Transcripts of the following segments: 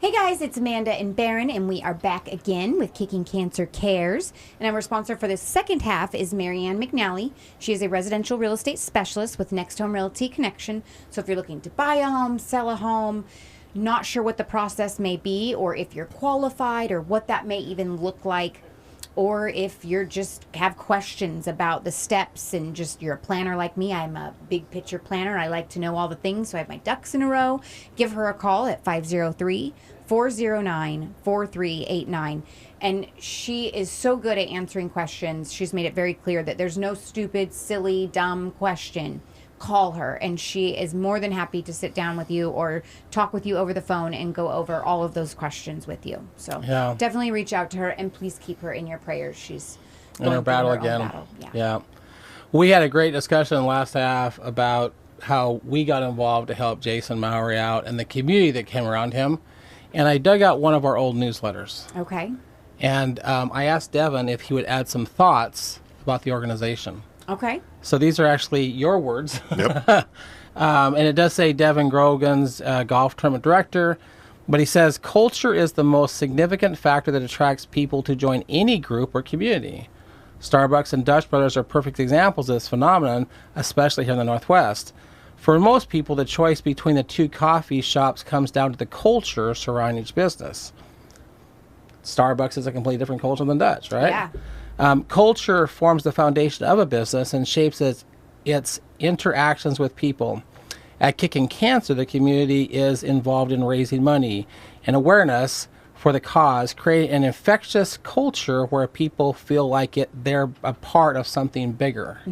Hey guys, it's Amanda and Barron, and we are back again with Kicking Cancer Cares. And our sponsor for the second half is Marianne McNally. She is a residential real estate specialist with Next Home Realty Connection. So if you're looking to buy a home, sell a home, not sure what the process may be, or if you're qualified, or what that may even look like, or if you're just have questions about the steps and just you're a planner like me, I'm a big picture planner. I like to know all the things, so I have my ducks in a row. Give her a call at 503-409-4389. And she is so good at answering questions. She's made it very clear that there's no stupid, silly, dumb question. Call her, and she is more than happy to sit down with you or talk with you over the phone and go over all of those questions with you. So definitely reach out to her, and please keep her in your prayers. She's in her battle again. Yeah. We had a great discussion last half about how we got involved to help Jason Mowry out and the community that came around him. And I dug out one of our old newsletters. Okay. And I asked Devon if he would add some thoughts about the organization. Okay. So these are actually your words. Yep. And it does say Devon Grogans, golf tournament director. But he says, culture is the most significant factor that attracts people to join any group or community. Starbucks and Dutch Brothers are perfect examples of this phenomenon, especially here in the Northwest. For most people, the choice between the two coffee shops comes down to the culture surrounding each business. Starbucks is a completely different culture than Dutch, right? Yeah. Culture forms the foundation of a business and shapes its interactions with people. At Kickin'Cancer, the community is involved in raising money and awareness for the cause, creating an infectious culture where people feel like they're a part of something bigger,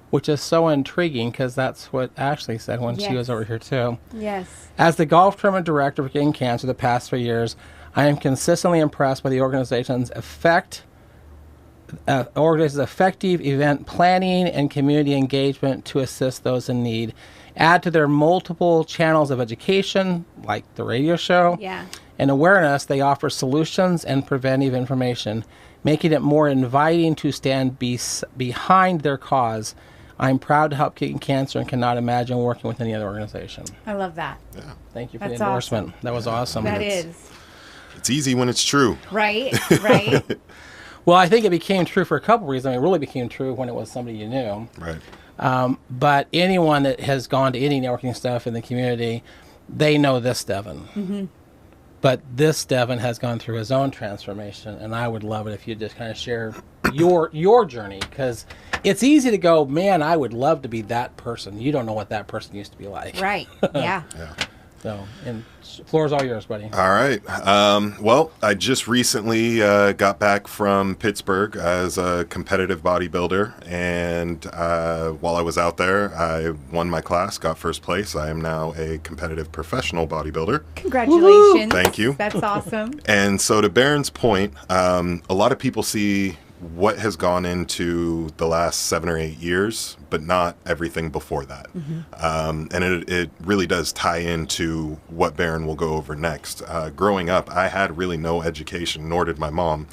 which is so intriguing because that's what Ashlie said when she was over here too. Yes. As the golf tournament director for Kickin'Cancer the past 3 years, I am consistently impressed by the organization's effective event planning and community engagement to assist those in need. Add to their multiple channels of education, like the radio show, and awareness, they offer solutions and preventive information, making it more inviting to stand behind their cause. I'm proud to help Kickin'Cancer and cannot imagine working with any other organization. I love that. Yeah. Thank you for the endorsement. Awesome. That was awesome. That is. It's easy when it's true. Right, right. Well, I think it became true for a couple reasons. I mean, it really became true when it was somebody you knew. Right. But anyone that has gone to any networking stuff in the community, they know this Devon. Mm-hmm. But this Devon has gone through his own transformation, and I would love it if you'd just kind of share your journey, because it's easy to go, man, I would love to be that person. You don't know what that person used to be like. Right, yeah. So, and floor is all yours, buddy. All right. Well, I just recently got back from Pittsburgh as a competitive bodybuilder, and while I was out there, I won my class, got first place. I am now a competitive professional bodybuilder. Congratulations. Thank you. That's awesome. And so to Barron's point, a lot of people see what has gone into the last 7 or 8 years, but not everything before that. Mm-hmm. And it really does tie into what Barron will go over next. Growing up, I had really no education, nor did my mom.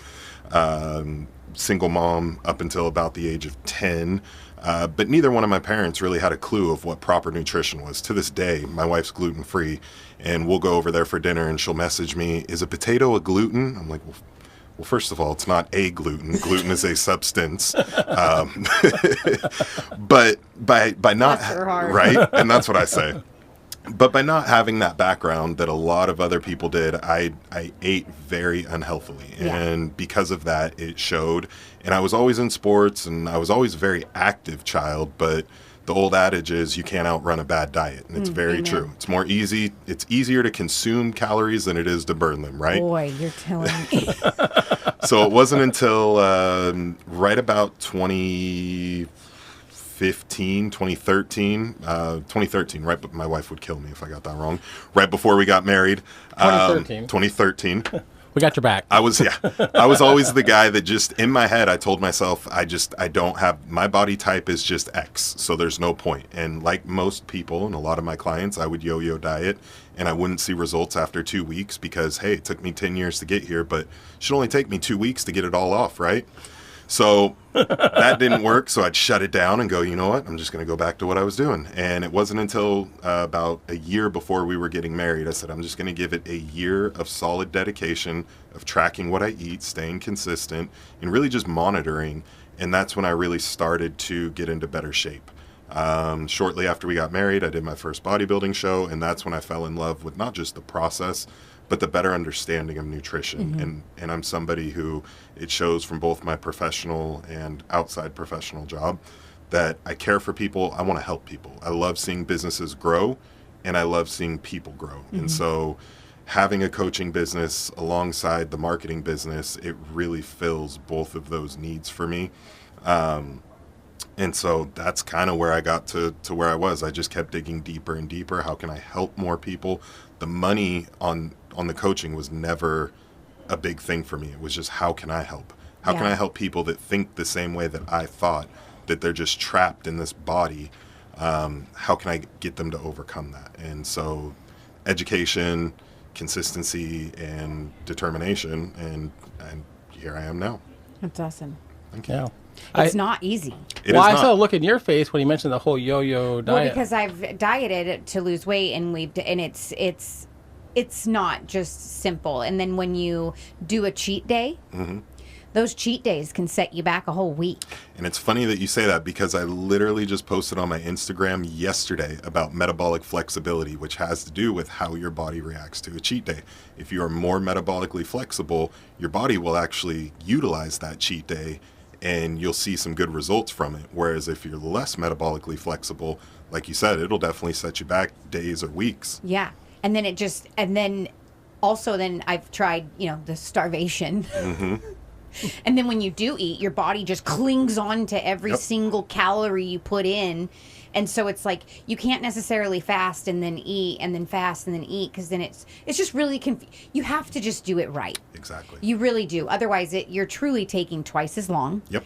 Single mom up until about the age of 10. But neither one of my parents really had a clue of what proper nutrition was. To this day, my wife's gluten-free, and we'll go over there for dinner, and she'll message me, "Is a potato a gluten?" I'm like, well, first of all, it's not a gluten. Gluten is a substance. But by not, right? And that's what I say. But by not having that background that a lot of other people did, I ate very unhealthily. Yeah. And because of that, it showed. And I was always in sports, and I was always a very active child, but the old adage is you can't outrun a bad diet, and it's very true. It's easier to consume calories than it is to burn them, right? Boy, you're telling me. So it wasn't until right about 2013, right? But my wife would kill me if I got that wrong. Right before we got married. 2013. We got your back. I was always the guy that just, in my head, I told myself, I don't have, my body type is just X, so there's no point. And like most people and a lot of my clients, I would yo-yo diet, and I wouldn't see results after 2 weeks because, hey, it took me 10 years to get here, but it should only take me 2 weeks to get it all off, right? So that didn't work. So I'd shut it down and go, you know what? I'm just going to go back to what I was doing. And it wasn't until about a year before we were getting married, I said, I'm just going to give it a year of solid dedication of tracking what I eat, staying consistent, and really just monitoring. And that's when I really started to get into better shape. Shortly after we got married, I did my first bodybuilding show. And that's when I fell in love with not just the process, but the better understanding of nutrition. And I'm somebody who, it shows from both my professional and outside professional job, that I care for people. I want to help people. I love seeing businesses grow, and I love seeing people grow. And so having a coaching business alongside the marketing business, it really fills both of those needs for me. And so that's kind of where I got to where I was. I just kept digging deeper and deeper. How can I help more people? The money on the coaching was never a big thing for me. It was just, how can I help? How can I help people that think the same way that I thought, that they're just trapped in this body? How can I get them to overcome that? And so education, consistency, and determination, and here I am now. That's awesome. Thank you. Yeah. It's not easy. Well, I saw a look in your face when you mentioned the whole yo-yo diet. Well, because I've dieted to lose weight, and it's not just simple. And then when you do a cheat day, those cheat days can set you back a whole week. And it's funny that you say that, because I literally just posted on my Instagram yesterday about metabolic flexibility, which has to do with how your body reacts to a cheat day. If you are more metabolically flexible, your body will actually utilize that cheat day, and you'll see some good results from it. Whereas if you're less metabolically flexible, like you said, it'll definitely set you back days or weeks. Yeah. And then then I've tried, the starvation. And then when you do eat, your body just clings on to every single calorie you put in. And so it's like, you can't necessarily fast and then eat, and then fast and then eat, because then it's just really you have to just do it right. Exactly. You really do. Otherwise, you're truly taking twice as long. Yep.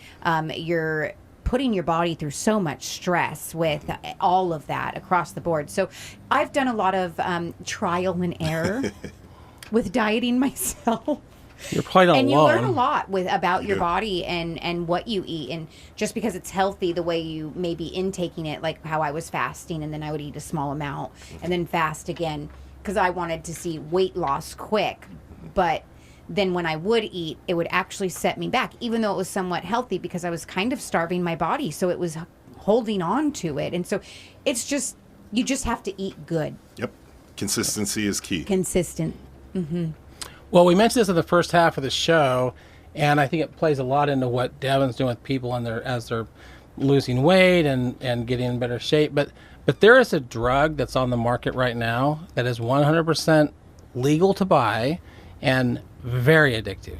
You're putting your body through so much stress with all of that across the board. So I've done a lot of trial and error with dieting myself. You're quite alone. And you learn a lot about your body and what you eat. And just because it's healthy, the way you may be intaking it, like how I was fasting, and then I would eat a small amount and then fast again, because I wanted to see weight loss quick. But then when I would eat, it would actually set me back, even though it was somewhat healthy, because I was kind of starving my body. So it was holding on to it. And so it's just, you just have to eat good. Yep. Consistency is key. Consistent. Well, we mentioned this in the first half of the show, and I think it plays a lot into what Devon's doing with people as they're losing weight and getting in better shape. But there is a drug that's on the market right now that is 100% legal to buy and very addictive.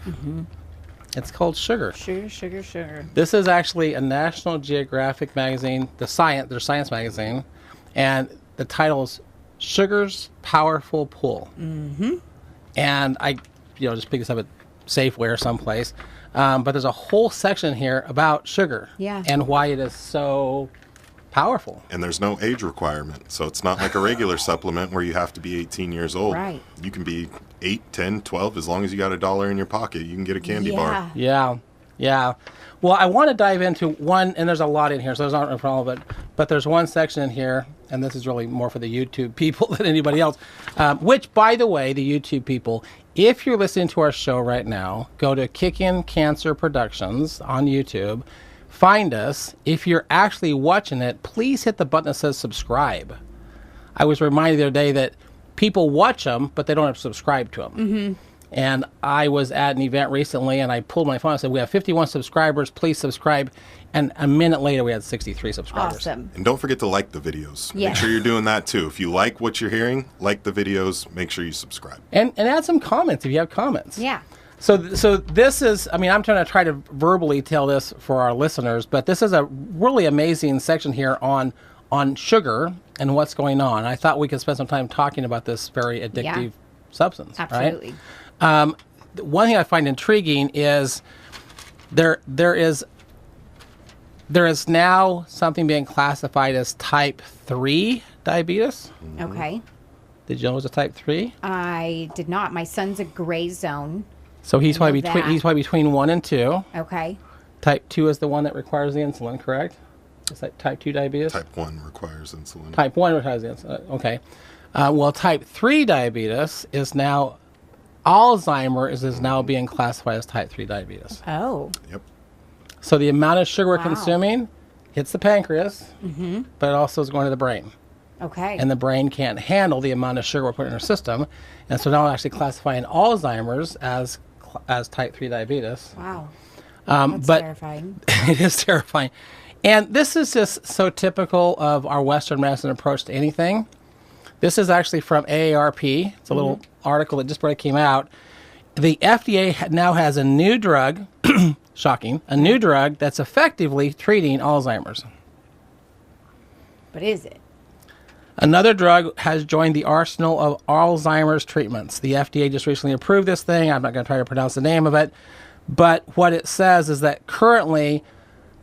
It's called sugar. Sugar. This is actually a National Geographic magazine, their science magazine, and the title is Sugar's Powerful Pull. And I, just picked this up at Safeway or someplace. But there's a whole section here about sugar and why it is so powerful. And there's no age requirement. So it's not like a regular supplement where you have to be 18 years old. Right. You can be 8, 10, 12. As long as you got $1 in your pocket, you can get a candy bar. Yeah. Well, I want to dive into one, and there's a lot in here, so there's not a problem, but there's one section in here, and this is really more for the YouTube people than anybody else, which, by the way, the YouTube people, if you're listening to our show right now, go to Kickin'Cancer Productions on YouTube, find us. If you're actually watching it, please hit the button that says subscribe. I was reminded the other day that people watch them, but they don't have to subscribe to them. And I was at an event recently, and I pulled my phone and said, we have 51 subscribers, please subscribe. And a minute later, we had 63 subscribers. Awesome. And don't forget to like the videos. Yeah. Make sure you're doing that too. If you like what you're hearing, like the videos, make sure you subscribe. And add some comments if you have comments. Yeah. So this is, I'm trying to try to verbally tell this for our listeners, but this is a really amazing section here on sugar and what's going on. I thought we could spend some time talking about this very addictive substance. Absolutely. Right? One thing I find intriguing is there is now something being classified as type 3 diabetes. Okay. Did you know it was a type 3? I did not. My son's a gray zone. So he's probably between 1 and 2. Okay. Type 2 is the one that requires the insulin, correct? Is that type 2 diabetes? Type 1 requires insulin. Type 1 requires the insulin. Okay. Well, type 3 diabetes is now, Alzheimer's is now being classified as type 3 diabetes. Oh. Yep. So the amount of sugar we're Wow. consuming hits the pancreas, but it also is going to the brain. Okay. And the brain can't handle the amount of sugar we're putting in our system. And so now we're actually classifying Alzheimer's as type 3 diabetes. Wow. That's But terrifying. it is terrifying. And this is just so typical of our Western medicine approach to anything. This is actually from AARP. It's a little article that just barely came out. The FDA now has a new drug, shocking, a new drug that's effectively treating Alzheimer's. But is it? Another drug has joined the arsenal of Alzheimer's treatments. The FDA just recently approved this thing. I'm not going to try to pronounce the name of it. But what it says is that currently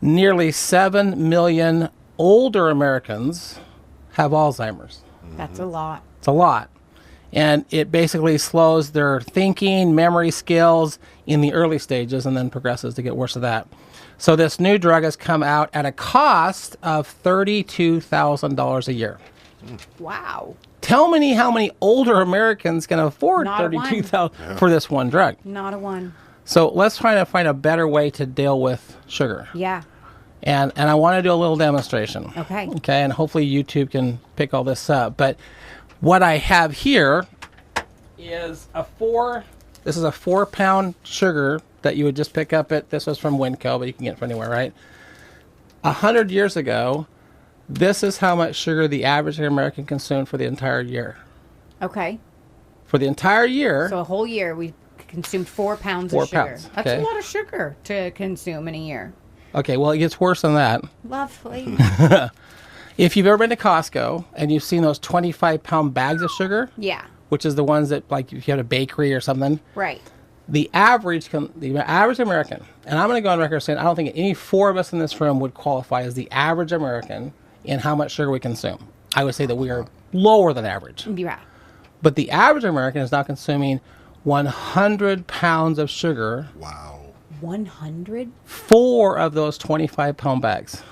nearly 7 million older Americans have Alzheimer's. That's a lot. It's a lot. And it basically slows their thinking, memory skills in the early stages and then progresses to get worse of that. So this new drug has come out at a cost of $32,000 a year. Wow. Tell me how many older Americans can afford Not a one. $32,000 for this one drug. Not a one. So let's try to find a better way to deal with sugar. Yeah. And I want to do a little demonstration. Okay. Okay, and hopefully YouTube can pick all this up. But what I have here is this is a 4-pound sugar that you would just pick up this was from Winco, but you can get it from anywhere, right? 100 years ago, this is how much sugar the average American consumed for the entire year. Okay. For the entire year. So a whole year we consumed 4 pounds 4 of sugar. pounds, That's okay. a lot of sugar to consume in a year. Okay, well, it gets worse than that. Lovely. If you've ever been to Costco and you've seen those 25-pound bags of sugar, Yeah. which is the ones that, like, if you had a bakery or something, Right. the average American, and I'm going to go on record saying I don't think any 4 of us in this room would qualify as the average American in how much sugar we consume. I would say that we are lower than average. Yeah. But the average American is now consuming 100 pounds of sugar, Wow. 100? 4 of those 25-pound bags,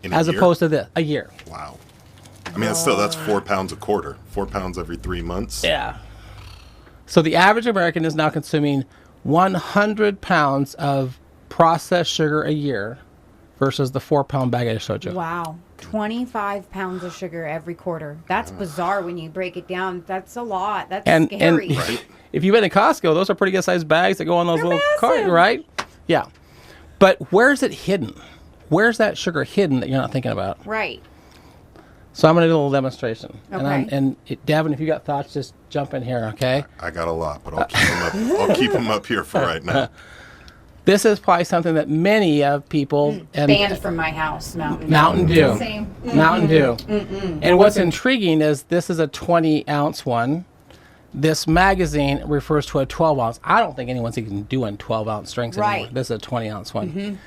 In a as year? opposed to this, a year. Wow. I mean, that's 4 pounds a quarter. 4 pounds every 3 months. Yeah. So the average American is now consuming 100 pounds of processed sugar a year versus the 4-pound bag I just showed you. Wow. 25 pounds of sugar every quarter. That's bizarre when you break it down. That's a lot. That's scary. And if you've been to Costco, those are pretty good sized bags that go on those They're little carts, massive. right? Yeah. But where's it hidden? Where's that sugar hidden that you're not thinking about? Right. So I'm going to do a little demonstration. Okay. And Devon, if you got thoughts, just jump in here, okay? I got a lot, but I'll keep them up. I'll keep them up here for right now. This is probably something that many of people Banned from my house, Mountain Dew. Same. Mountain Dew. And what's intriguing is this is a 20-ounce one. This magazine refers to a 12-ounce. I don't think anyone's even doing 12-ounce drinks anymore. Right. This is a 20-ounce one.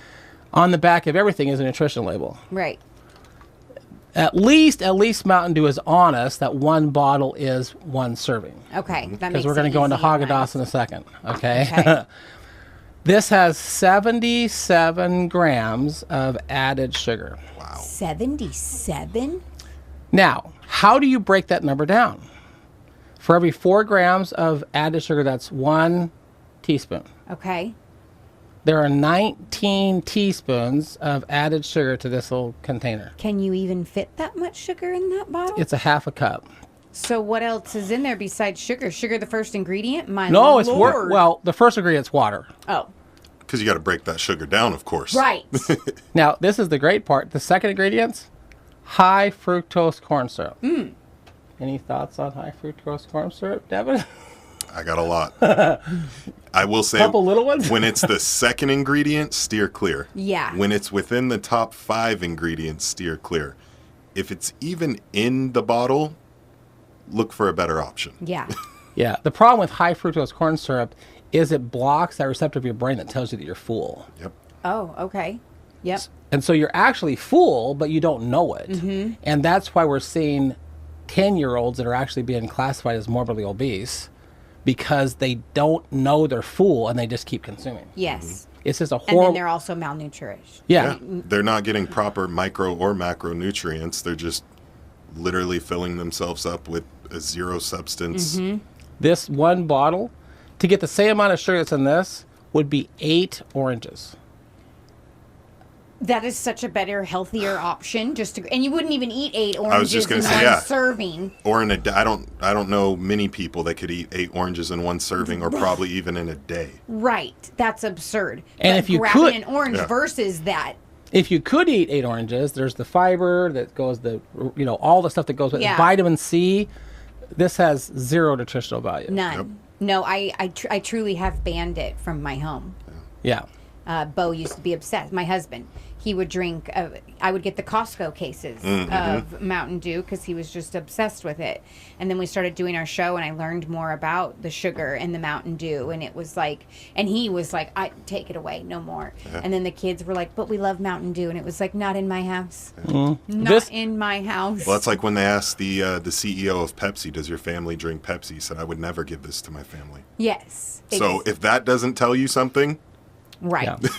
On the back of everything is a nutrition label. Right. At least Mountain Dew is honest that one bottle is 1 serving. Okay. That makes Because we're going to go into Haagen-Dazs in a second, okay? Okay. This has 77 grams of added sugar. Wow. 77? Now, how do you break that number down? For every 4 grams of added sugar, that's 1 teaspoon. Okay. There are 19 teaspoons of added sugar to this little container. Can you even fit that much sugar in that bottle? It's a half a cup. So what else is in there besides sugar? Sugar the first ingredient? My No, it's Lord. well, the first ingredient's water. Oh. Because you got to break that sugar down, of course. Right. Now, this is the great part. The second ingredient's high fructose corn syrup. Any thoughts on high fructose corn syrup, Devon? I got a lot. I will say, Couple little ones? when it's the second ingredient, steer clear. Yeah. When it's within the top 5 ingredients, steer clear. If it's even in the bottle, look for a better option. Yeah. Yeah. The problem with high fructose corn syrup is it blocks that receptor of your brain that tells you that you're full. Yep. Oh, okay. Yep. And so you're actually full, but you don't know it. And that's why we're seeing 10-year-olds that are actually being classified as morbidly obese because they don't know they're full and they just keep consuming. Yes. It's just a And horrible. then they're also malnourished. Yeah. They're not getting proper micro or macronutrients. They're just literally filling themselves up with a zero substance. This one bottle, to get the same amount of sugar that's in this, would be 8 oranges. That is such a better, healthier option. And you wouldn't even eat 8 oranges I was just in gonna say, one yeah. serving. Or in a day. I don't know many people that could eat 8 oranges in one serving, or probably even in a day. Right. That's absurd. And But if you grabbing could- an orange Yeah. versus that. If you could eat 8 oranges, there's the fiber that goes, all the stuff that goes with Yeah. vitamin C. This has zero nutritional value. None. Yep. No, I truly have banned it from my home. Yeah. Bo used to be obsessed. My husband, he would drink. I would get the Costco cases of Mountain Dew because he was just obsessed with it. And then we started doing our show, and I learned more about the sugar and the Mountain Dew. And it was like, and he was like, "I take it away, no more." And then the kids were like, "But we love Mountain Dew," and it was like, "Not in my house, not This- in my house." Well, that's like when they asked the CEO of Pepsi, "Does your family drink Pepsi?" He said, "I would never give this to my family." Yes. So if that doesn't tell you something, Right. Yeah.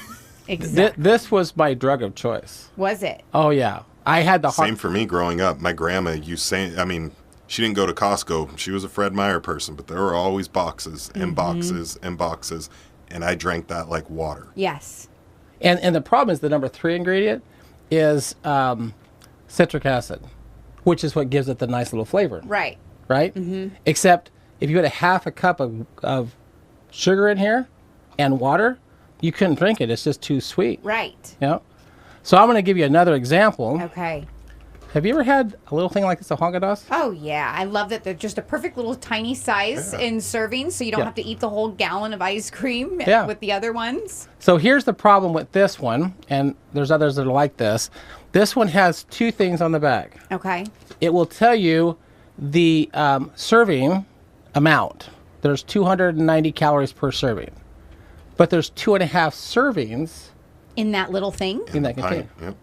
Exactly. This was my drug of choice. Was it? Oh, yeah. I had the same for me growing up. My grandma used saying, I mean, she didn't go to Costco. She was a Fred Meyer person, but there were always boxes and boxes and boxes, and I drank that like water. Yes. And the problem is the number 3 ingredient is citric acid, which is what gives it the nice little flavor. Right. Right? Except if you had a half a cup of sugar in here and water, you couldn't drink it. It's just too sweet. Right. You know? So I'm going to give you another example. Okay. Have you ever had a little thing like this, a Haagen-Dazs? Oh, yeah. I love that they're just a perfect little tiny size in serving, so you don't Yeah. have to eat the whole gallon of ice cream Yeah. with the other ones. So here's the problem with this one, and there's others that are like this. This one has 2 things on the back. Okay. It will tell you the serving amount. There's 290 calories per serving. But there's 2.5 servings In that little thing. in that Pint, container. yep.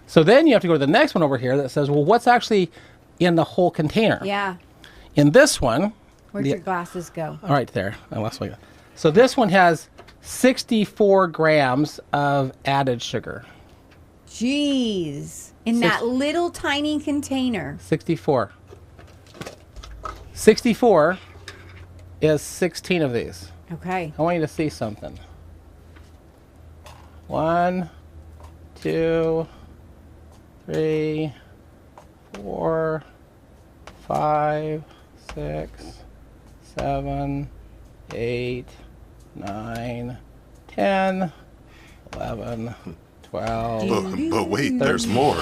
So then you have to go to the next one over here that says, well, what's actually in the whole container? Yeah. In this one, Where'd your glasses go? all right, there. I lost my. So this one has 64 grams of added sugar. Jeez. In that little tiny container. 64. 64 is 16 of these. Okay. I want you to see something. 1, 2, 3, 4, 5, 6, 7, 8, 9, 10, 11, 12, But wait, there's more.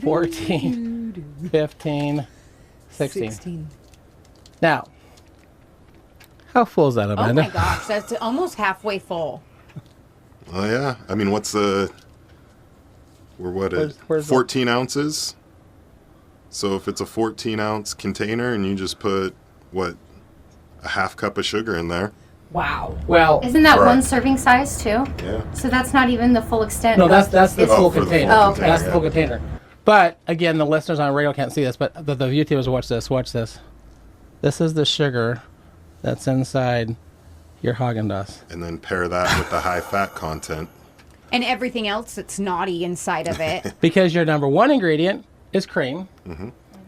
14, 15, 16. 16. Now, how full is that, Oh Amanda? my gosh, that's almost halfway full. Oh yeah. I mean, what's the? We're what at Where's the- 14 ounces. So if it's a 14-ounce container and you just put what, a half cup of sugar in there. Wow. Well, Isn't that Right. one serving size too? Yeah. So that's not even the full extent. no, of that's the it's- full for the container. full Oh, okay. That's the full yeah. container. But again, the listeners on radio can't see this, but the YouTubers watch this. Watch this. This is the sugar that's inside your Haagen-Dazs. And then pair that with the high fat content. And everything else that's naughty inside of it. Because your number 1 ingredient is cream.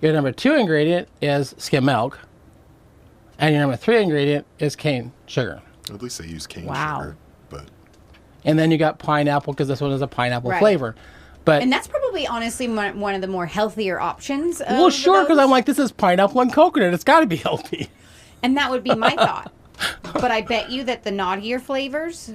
Your number 2 ingredient is skim milk. And your number 3 ingredient is cane sugar. At least they use cane Wow. sugar. But And then you got pineapple because this one is a pineapple Right. flavor. But And that's probably honestly one of the more healthier options. well, sure, because those. I'm like, this is pineapple and coconut. It's got to be healthy. And that would be my thought. But I bet you that the naughtier flavors.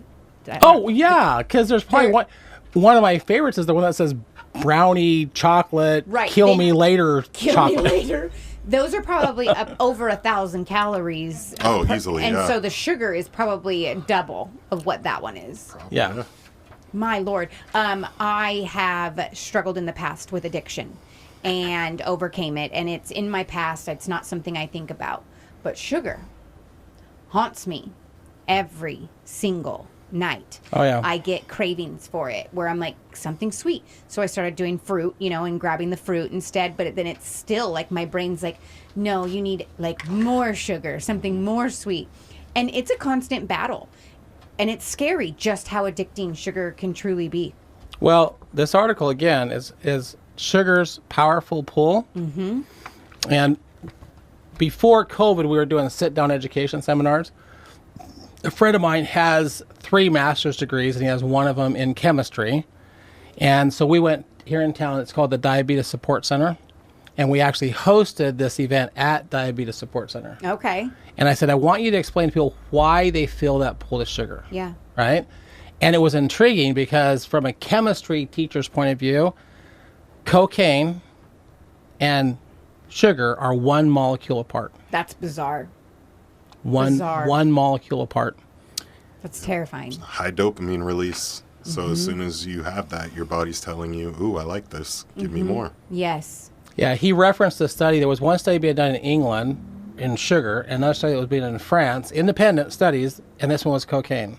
Oh yeah, because there's probably There- one of my favorites is the one that says brownie chocolate. Right, Kill they- me later. Kill chocolate. me later. Those are probably up over 1,000 calories. Oh, easily, And yeah. so the sugar is probably double of what that one is. Yeah. My Lord. I have struggled in the past with addiction and overcame it. And it's in my past. It's not something I think about. But sugar haunts me every single night. Oh, yeah. I get cravings for it where I'm like, something sweet. So I started doing fruit, and grabbing the fruit instead. But then it's still like my brain's like, no, you need like more sugar, something more sweet. And it's a constant battle. And it's scary just how addicting sugar can truly be. Well, this article, again, is sugar's powerful pull. Mm-hmm. And before COVID, we were doing sit-down education seminars. A friend of mine has 3 master's degrees, and he has one of them in chemistry. And so we went here in town. It's called the Diabetes Support Center. And we actually hosted this event at Diabetes Support Center. Okay. And I said, I want you to explain to people why they feel that pull to sugar. Yeah. Right? And it was intriguing because from a chemistry teacher's point of view, cocaine and sugar are 1 molecule apart. That's bizarre. One molecule apart. That's terrifying. High dopamine release. So as soon as you have that, your body's telling you, ooh, I like this. Give me more. Yes. Yeah, he referenced a study. There was one study being done in England in sugar, and another study that was being done in France, independent studies, and this one was cocaine.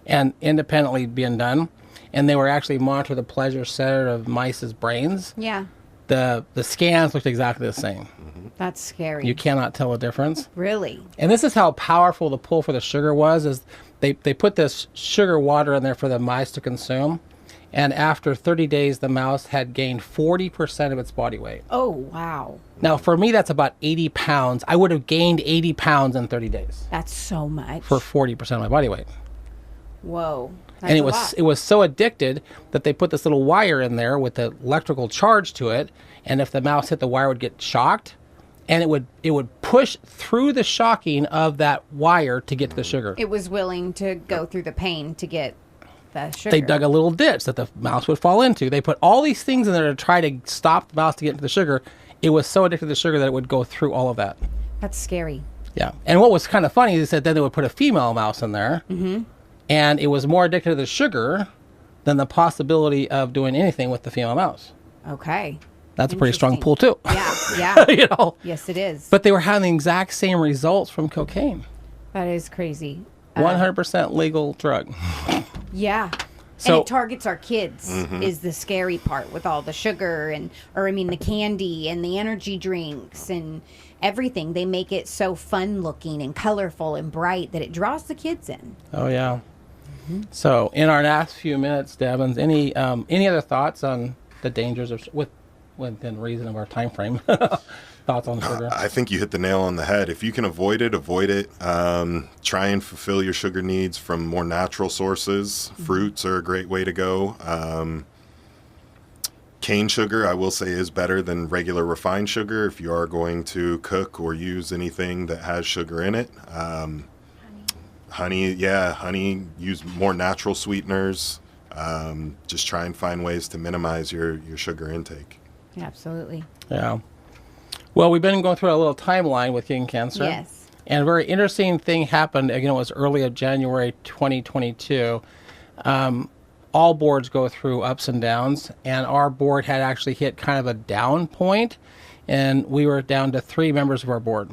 And independently being done. And they were actually monitoring the pleasure center of mice's brains. Yeah. The scans looked exactly the same. That's scary. You cannot tell a difference. Really? And this is how powerful the pull for the sugar was, is they put this sugar water in there for the mice to consume. And after 30 days, the mouse had gained 40% of its body weight. Oh, wow. Now, for me, that's about 80 pounds. I would have gained 80 pounds in 30 days. That's so much. For 40% of my body weight. Whoa. That's And a lot. it was so addicted that they put this little wire in there with the electrical charge to it. And if the mouse hit the wire, it would get shocked. And it would push through the shocking of that wire to get to the sugar. It was willing to go through the pain to get the sugar. They dug a little ditch that the mouse would fall into. They put all these things in there to try to stop the mouse to get into the sugar. It was so addicted to the sugar that it would go through all of that. That's scary. Yeah. And what was kind of funny is that then they would put a female mouse in there. Mm-hmm. And it was more addicted to the sugar than the possibility of doing anything with the female mouse. Okay. That's a pretty strong pull, too. Yeah. You know? Yes, it is. But they were having the exact same results from cocaine. That is crazy. 100% legal drug. Yeah. So, and it targets our kids is the scary part with all the sugar the candy and the energy drinks and everything. They make it so fun looking and colorful and bright that it draws the kids in. Oh, yeah. So in our last few minutes, Devon, any other thoughts on the dangers of within reason of our time frame? Thoughts on sugar? I think you hit the nail on the head. If you can avoid it, avoid it. Try and fulfill your sugar needs from more natural sources. Fruits are a great way to go. Cane sugar, I will say, is better than regular refined sugar if you are going to cook or use anything that has sugar in it. Honey, use more natural sweeteners. Just try and find ways to minimize your sugar intake. Absolutely. Yeah. Well, we've been going through a little timeline with Kickin'Cancer. Yes. And a very interesting thing happened. It was early of January 2022. All boards go through ups and downs, and our board had actually hit kind of a down point, and we were down to 3 members of our board.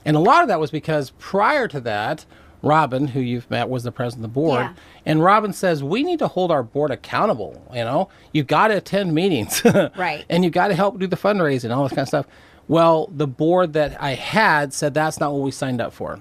And a lot of that was because prior to that, Robin, who you've met, was the president of the board. Yeah. And Robin says, we need to hold our board accountable. You've got to attend meetings. Right. And you've got to help do the fundraising and all this kind of stuff. Well, the board that I had said that's not what we signed up for.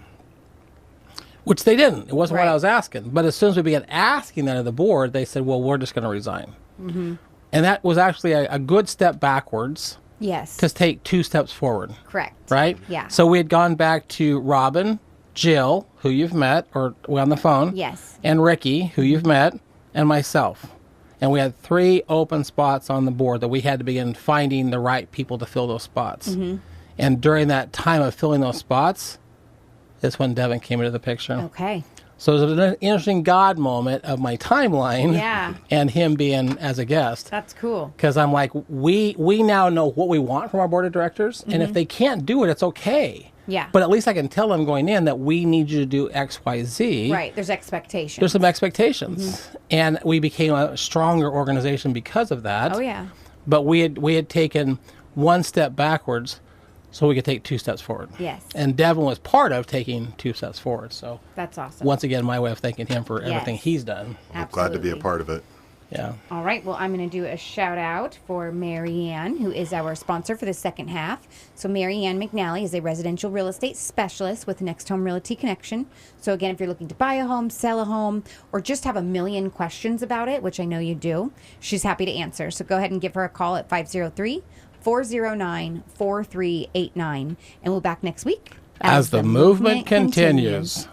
Which they didn't. It wasn't what I was asking. But as soon as we began asking that of the board, they said, well, we're just going to resign. Mm-hmm. And that was actually a good step backwards. Yes. To take 2 steps forward. Correct. Right? Yeah. So we had gone back to Robin, Jill, who you've met, or we're on the phone. Yes. And Ricky, who you've met, and myself. And we had 3 open spots on the board that we had to begin finding the right people to fill those spots. Mm-hmm. And during that time of filling those spots is when Devon came into the picture. Okay. So it was an interesting God moment of my timeline. Yeah. And him being as a guest. That's cool. Because I'm like, we now know what we want from our board of directors. Mm-hmm. And if they can't do it, it's okay. Yeah. But at least I can tell them going in that we need you to do X, Y, Z. Right. There's expectations. There's some expectations. Mm-hmm. And we became a stronger organization because of that. Oh, yeah. But we had taken 1 step backwards so we could take 2 steps forward. Yes. And Devon was part of taking 2 steps forward. So That's awesome. once again, my way of thanking him for everything Yes. he's done. I'm glad to be a Absolutely. part of it. Yeah. All right. Well, I'm going to do a shout out for Marianne, who is our sponsor for the second half. So Marianne McNally is a residential real estate specialist with Next Home Realty Connection. So again, if you're looking to buy a home, sell a home, or just have a million questions about it, which I know you do, she's happy to answer. So go ahead and give her a call at 503-409-4389. And we'll be back next week As the movement continues.